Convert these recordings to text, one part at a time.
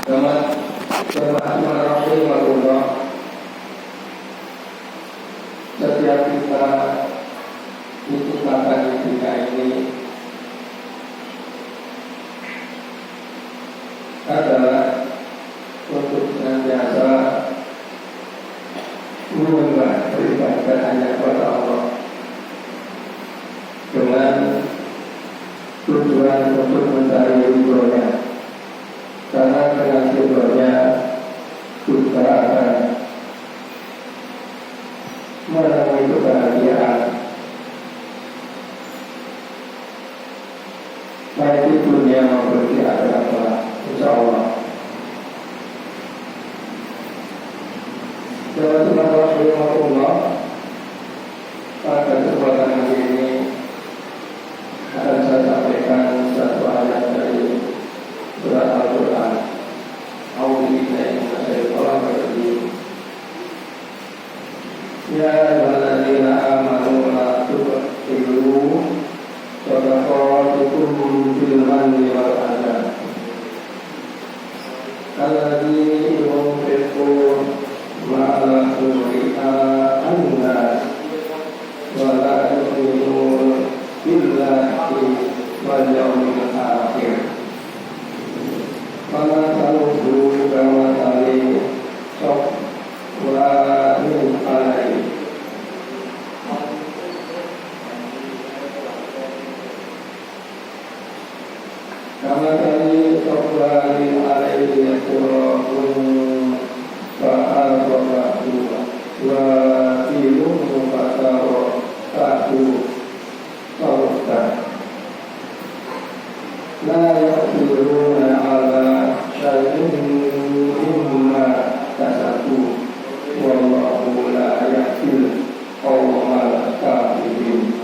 Bismillahirrahmanirrahim. Setiap kita diciptakan di dunia ini adalah untuk senantiasa menyembah beribadah hanya kepada Allah dengan tujuan untuk mencari ridhonya, karena dengan ridhonya kita akan menemui kebahagiaan baik di dunia maupun di akhirat, insyaallah. Bismillahirrahmanirrahim. Pada kesempatan hari ini akan saya sampaikan satu ayat dari surat Al-Quran. A'udzubillahi minasyaitonir rajim. Ya ayyuhalladzina amanu la tubtilu shadaqatukum bil manni wal adha. Alladzi yunfiqu ma'ala ri'a an-nas wa la yu'minu billahi wal yawmil akhir. Fala taluhu kama tali wa min alaihi. Kama tali wa min alaihi yakurun fa'al-fa'atu wa ilmu fa'ataro ta'u ta'uta la yaqdiruna ala syai'in mimma kasabu wallahu la yahdil qawmal kafirin.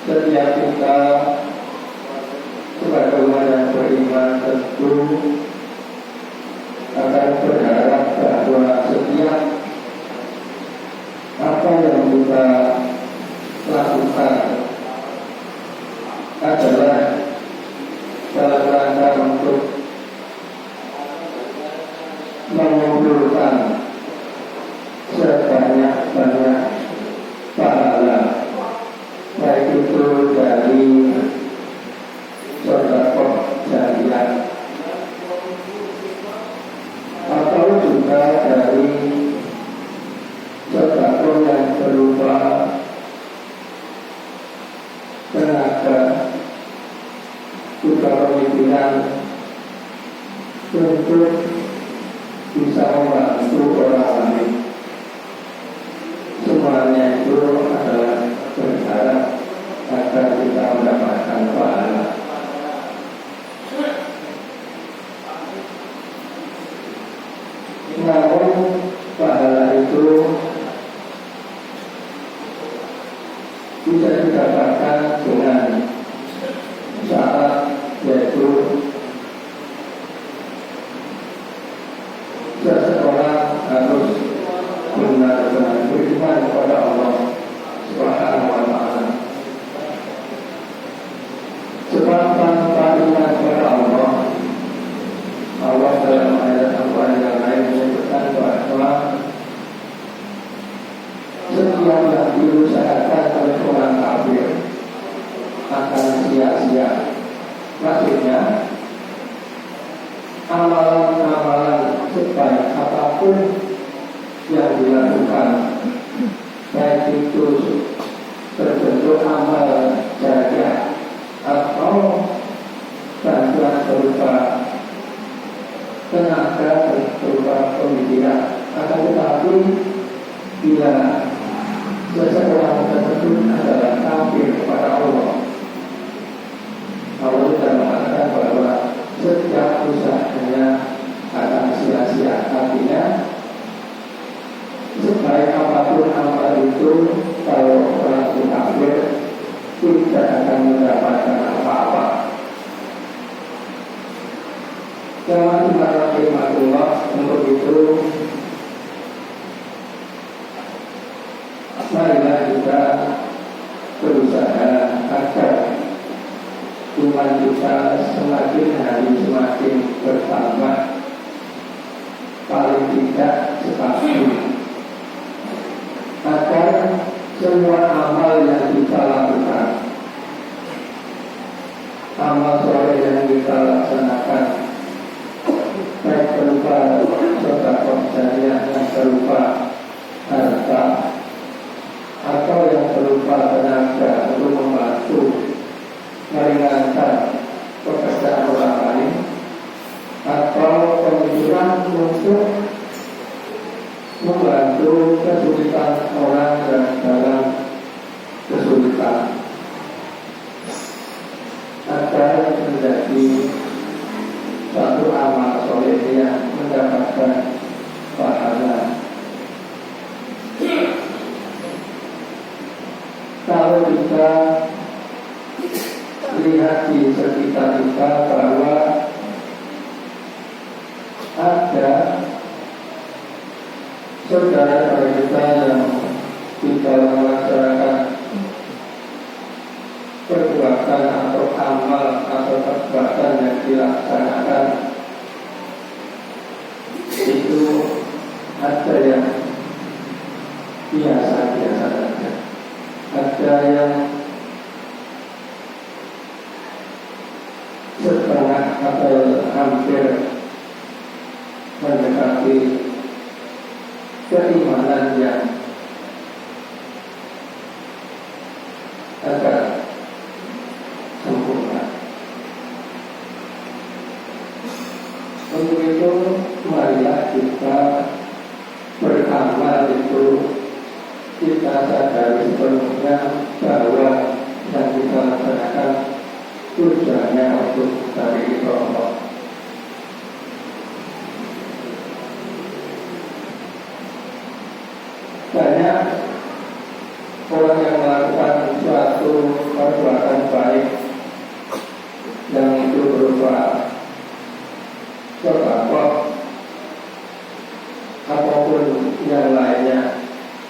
Setiap kita sebagai umat yang beriman tentu akan berharap bahwa setiap apa yang kita lakukan adalah dalam rangka untuk mengumpulkan sebanyak-banyak pahala, baik itu dari sedekah jariyah atau juga dari sedekah yang berupa tenaga, juga pemikiran untuk bisa membantu orang lain. Semuanya itu adalah berharap agar kita mendapatkan pahala. Namun pahala itu bisa didapatkan dengan syarat, yaitu seseorang harus benar-benar beriman kepada Allah Subhanahu wa ta'ala. Sebab tanpa iman kepada Allah, Allah dalam ayat Al-Quran yang lain menyebutkan bahwa setiap yang diusahakan oleh orang kafir akan sia-sia. Maksudnya, amalan-amalan sebaik apapun yang dilakukan, baik itu berbentuk amal jariah atau bantuan berupa tenaga, berupa pemikiran, akan tetapi bila seseorang tersebut adalah kafir kepada Allah, Allah sudah mengatakan bahwa setiap usahanya akan sia-sia. Artinya sebaik apapun amal itu, kalau orang itu kafir, tidak akan mendapatkan apa-apa. Jangan rahimahullah, untuk itu marilah kita berusaha agar iman kita semakin hari semakin bertambah, paling tidak stabil, agar semua amal yang kita lakukan, amal soleh yang kita laksanakan, baik berupa sedekah jariah yang berupa harta atau yang berupa tenaga untuk membantu meringankan pekerjaan orang lain, atau pemikiran untuk membantu kesulitan orang yang dalam kesulitan, agar menjadi satu amal soleh yang mendapatkan pahala. Kalau kita lihat di sekitar kita bahwa ada saudara kita yang di dalam masyarakat perbuatan atau amal atau perbuatan yang dilaksanakan itu ada yang biasa-biasa saja, ada yang setengah atau hampir mendekati keimanan yang agak sempurna. Untuk itu marilah kita beramal itu kita sadari sepenuhnya bahwa yang kita laksanakan tujuannya untuk mencari Allah. Banyak orang yang melakukan suatu perbuatan baik yang itu berupa sedekah ataupun yang lainnya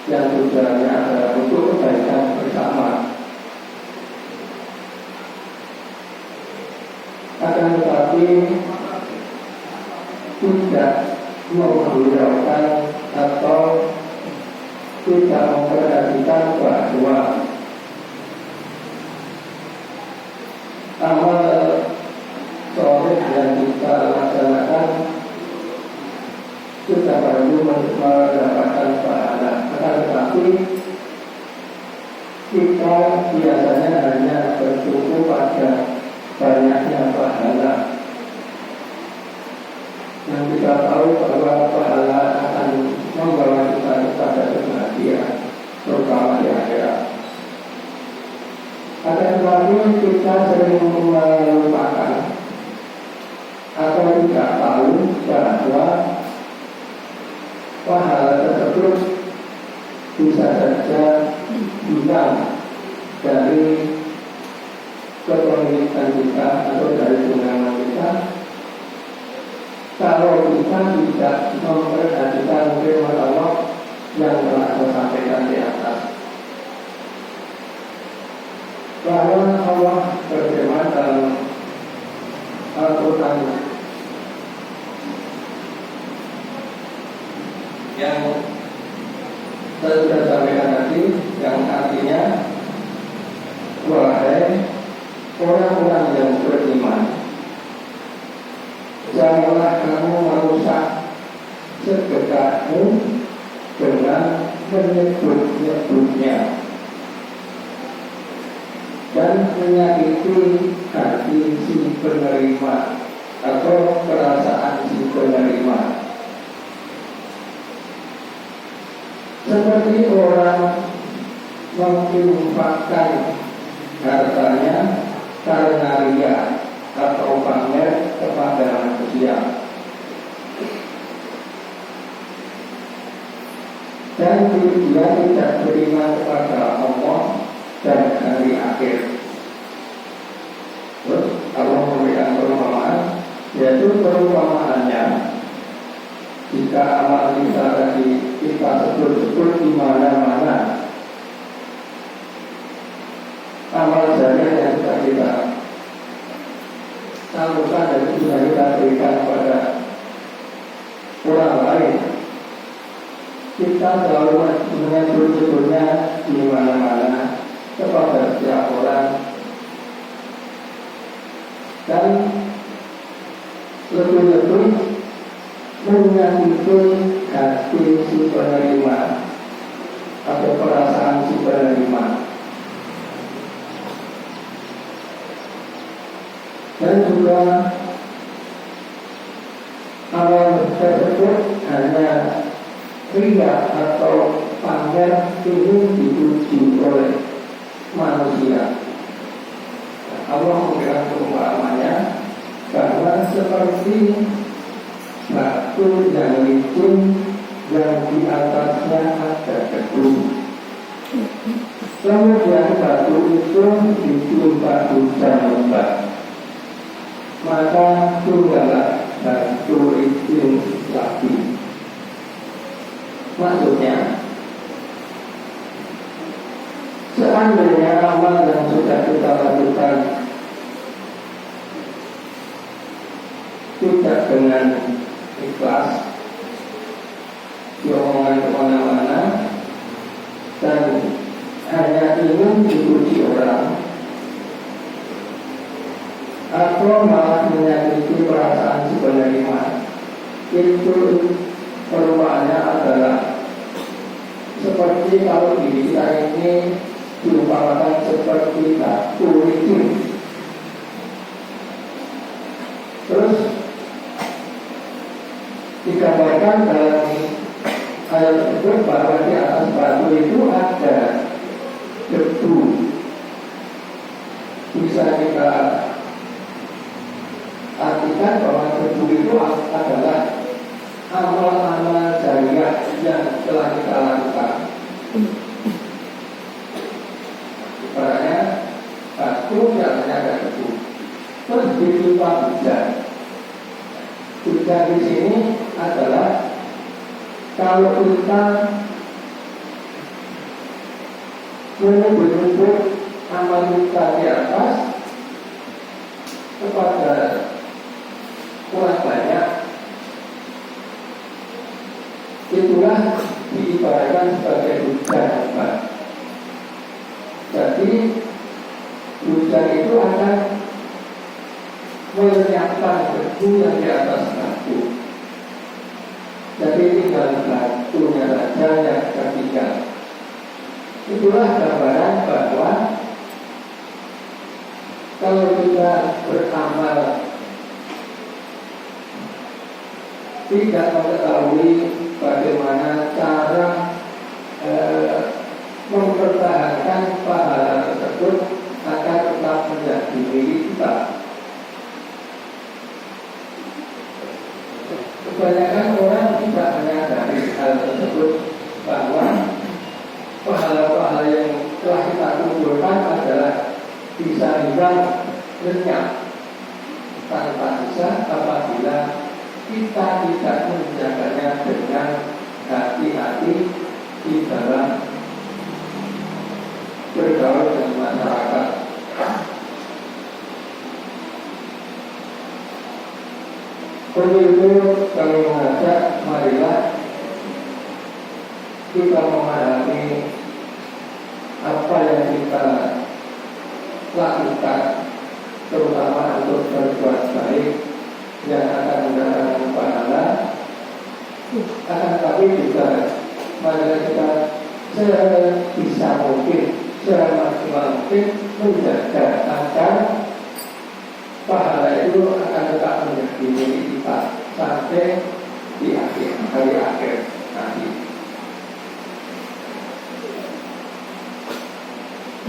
yang tujuannya adalah untuk kebaikan bersama. Akan tetapi tidak menghiraukan atau tidak memperhatikan bahwa amal soleh yang kita laksanakan kita perlu mendapatkan pahala. Akan tetapi kita biasanya hanya bertumpu pada banyaknya pahala, yang kita tahu bahwa pahala akan membawa kita kepada kebahagiaan, terutama di akhirat. Akan tetapi kita sering melupakan atau tidak tahu bahwa pahala tersebut bisa saja hilang dari kepemilikan kita atau dari genggaman kita kalau kita tidak memperhatikan firman Allah yang telah saya sampaikan di atas, bahwa Allah berfirman dalam Al-Quran yang saya sudah sampaikan tadi, yang artinya wahai orang-orang yang beriman, janganlah kamu merusak sedekahmu dengan menyebut-nyebutnya dan menyakiti hati si penerima atau perasaan si penerima, seperti orang menginfakkan hartanya karena ria atau pamer kepada manusia, dan dia tidak beriman kepada Allah dan hari akhir. Terus Allah memberikan perumpamaan, yaitu perumpamaannya jika amal kita tadi kita sebut-sebut di mana-mana, amal jariah yang sudah kita kita berikan pada orang lain, kita selalu menyebut-nyebutnya di mana-mana kepada setiap orang, dan lebih-lebih menyakiti hati si penerima atau perasaan si penerima. Dan juga amal tersebut hanya ria atau pamer ingin dipuji oleh manusia. Allah memberikan perumpamannya bahwa seperti batu yang licin yang di atasnya ada debu. Kemudian batu itu ditimpa hujan lebat, maka tinggallah batu licin lagi. Maksudnya, seandainya amal yang sudah kita lakukan tidak dengan ikhlas, diomongan kemana-mana, dan hanya ingin dipuji orang, atau malah menyakiti perasaan si penerima, itu perumpamannya adalah seperti kalau diri kita ini diumpamakan seperti batu licin. Terus digambarkan dalam ayat tersebut bahwa di atas batu itu ada debu. Bisa kita artikan bahwa debu itu adalah amal-amal jariah yang telah kita lakukan. Ibaratnya batu yang hanya ada debu, terus ditimpa hujan. Hujan di sini adalah kalau kita menyebut-nyebut amal kita di atas kepada orang banyak, itulah diibaratkan sebagai hujan lebat. Jadi hujan itu akan melenyapkan debu yang di atas batu. Jadi tinggal batunya saja yang tertinggal. Itulah gambaran bahwa kalau kita beramal tidak mengetahui bagaimana cara mempertahankan pahala tersebut akan tetap menjadi milik kita. Kebanyakan orang tidak menyadari hal tersebut, bahwa pahala-pahala yang telah kita kumpulkan adalah bisa hilang lenyap tanpa sisa apabila kita tidak menjaganya dengan hati-hati di dalam bergaul dengan masyarakat. Untuk itu kami mengajak, marilah kita memahami apa yang kita lakukan, terutama untuk berbuat baik yang akan mendatangkan pahala. Akan tetapi juga marilah kita sebisa mungkin, semaksimal mungkin menjaga agar pahala itu akan tetap menjadi milik kita sampai di hari akhir nanti.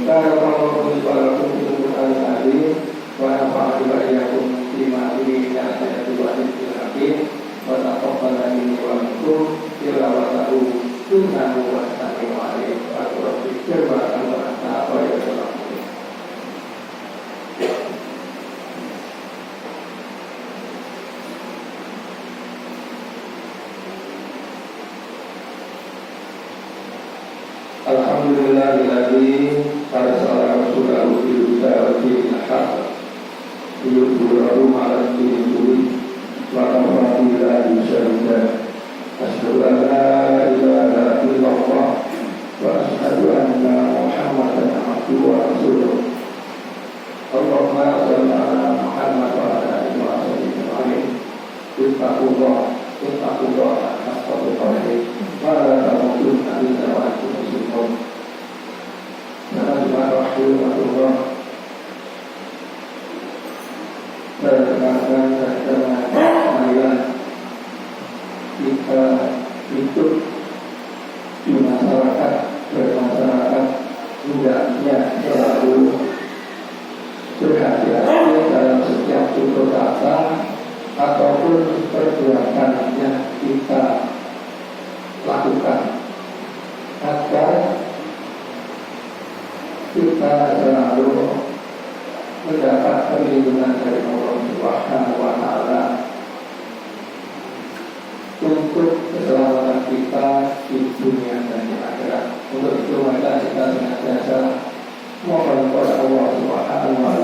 Barakallahu fiikum wa rahmatullahi wa barakatuh. Lima ini yang saya coba dijelaskan. Wa taqabbal minni wa minkum tilawatahu innahu was-sami'ul 'alim. Wa berpikir bahwa apa yang telah Alhamdulillahilladzi arsala rasulahu bil huda wa dinil haqq liyudhhirahu 'alad dini kullihi hamida. Asyhadu an la ilaha illallah wa asyhadu anna Muhammadan abduhu wa rasuluh. Allahumma shalli ala Muhammad wa ala alihi wa sahbihi. Ittaqullah haqqa tuqatih wa la tamutunna illa wa antum muslimun. Assalamualaikum warahmatullahi wabarakatuh. Perkenalkan dengan marilah kita hidup di masyarakat, bermasyarakat hendaknya selalu berhati-hati dalam setiap tutur kata ataupun perbuatan yang kita lakukan agar kita selalu mendapat perlindungan dari Allah Subhanahu wa Ta'ala untuk keselamatan kita di dunia dan di akhirat. Untuk itu maka kita senantiasa mohon kepada Allah Subhanahu wa